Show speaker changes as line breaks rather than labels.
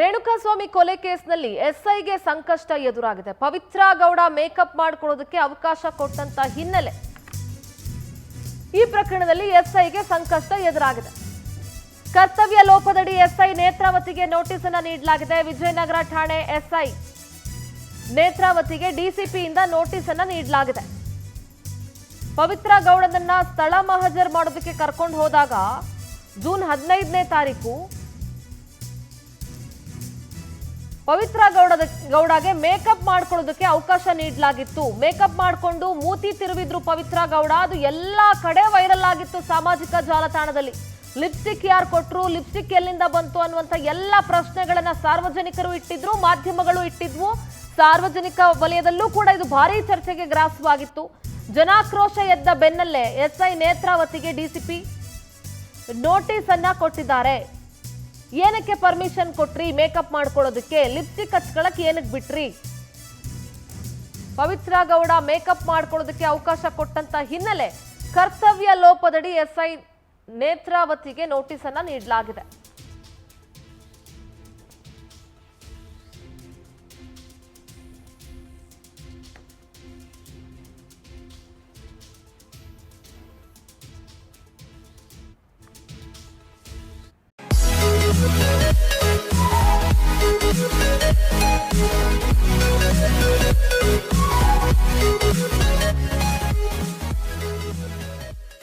ರೇಣುಕಾಸ್ವಾಮಿ ಕೊಲೆ ಕೇಸ್ನಲ್ಲಿ ಎಸ್ಐಗೆ ಸಂಕಷ್ಟ ಎದುರಾಗಿದೆ. ಪವಿತ್ರ ಗೌಡ ಮೇಕಪ್ ಮಾಡಿಕೊಳ್ಳೋದಕ್ಕೆ ಅವಕಾಶ ಕೊಟ್ಟಂತ ಹಿನ್ನೆಲೆ ಈ ಪ್ರಕರಣದಲ್ಲಿ ಎಸ್ಐಗೆ ಸಂಕಷ್ಟ ಎದುರಾಗಿದೆ. ಕರ್ತವ್ಯ ಲೋಪದಡಿ ಎಸ್ಐ ನೇತ್ರಾವತಿಗೆ ನೋಟಿಸ್ ಅನ್ನು ನೀಡಲಾಗಿದೆ. ವಿಜಯನಗರ ಠಾಣೆ ಎಸ್ಐ ನೇತ್ರಾವತಿಗೆ ಡಿಸಿಪಿಯಿಂದ ನೋಟಿಸ್ ಅನ್ನು ನೀಡಲಾಗಿದೆ. ಪವಿತ್ರ ಗೌಡನನ್ನ ಸ್ಥಳ ಮಹಜರ್ ಮಾಡೋದಕ್ಕೆ ಕರ್ಕೊಂಡು ಹೋದಾಗ ಜೂನ್ 15ನೇ ತಾರೀಕು ಪವಿತ್ರ ಗೌಡಗೆ ಮೇಕಪ್ ಮಾಡ್ಕೊಳ್ಳೋದಕ್ಕೆ ಅವಕಾಶ ನೀಡಲಾಗಿತ್ತು. ಮೇಕಪ್ ಮಾಡಿಕೊಂಡು ಮೂತಿ ತಿರುವಿದ್ರು ಪವಿತ್ರ ಗೌಡ. ಅದು ಎಲ್ಲಾ ಕಡೆ ವೈರಲ್ ಆಗಿತ್ತು ಸಾಮಾಜಿಕ ಜಾಲತಾಣದಲ್ಲಿ. ಲಿಪ್ಸ್ಟಿಕ್ ಯಾರು ಕೊಟ್ರು, ಲಿಪ್ಸ್ಟಿಕ್ ಎಲ್ಲಿಂದ ಬಂತು ಅನ್ನುವಂತ ಎಲ್ಲ ಪ್ರಶ್ನೆಗಳನ್ನ ಸಾರ್ವಜನಿಕರು ಇಟ್ಟಿದ್ರು, ಮಾಧ್ಯಮಗಳು ಇಟ್ಟಿದ್ವು. ಸಾರ್ವಜನಿಕ ವಲಯದಲ್ಲೂ ಕೂಡ ಇದು ಭಾರಿ ಚರ್ಚೆಗೆ ಗ್ರಾಸವಾಗಿತ್ತು. ಜನಾಕ್ರೋಶ ಎದ್ದ ಬೆನ್ನಲ್ಲೇ ಎಸ್ಐ ನೇತ್ರಾವತಿಗೆ ಡಿಸಿಪಿ ನೋಟಿಸ್ ಅನ್ನ ಕೊಟ್ಟಿದ್ದಾರೆ. ಏನಕ್ಕೆ ಪರ್ಮಿಷನ್ ಕೊಟ್ರಿ ಮೇಕಪ್ ಮಾಡ್ಕೊಳ್ಳೋದಕ್ಕೆ, ಲಿಪ್ಸ್ಟಿಕ್ ಹಚ್ಕೊಳ್ಳಕ್ಕೆ ಏನಕ್ಕೆ ಬಿಟ್ರಿ? ಪವಿತ್ರ ಗೌಡ ಮೇಕಪ್ ಮಾಡ್ಕೊಳ್ಳೋದಕ್ಕೆ ಅವಕಾಶ ಕೊಟ್ಟಂತ ಹಿನ್ನೆಲೆ ಕರ್ತವ್ಯ ಲೋಪದಡಿ ಎಸ್ಐ ನೇತ್ರಾವತಿಗೆ ನೋಟಿಸ್ ಅನ್ನ ನೀಡಲಾಗಿದೆ.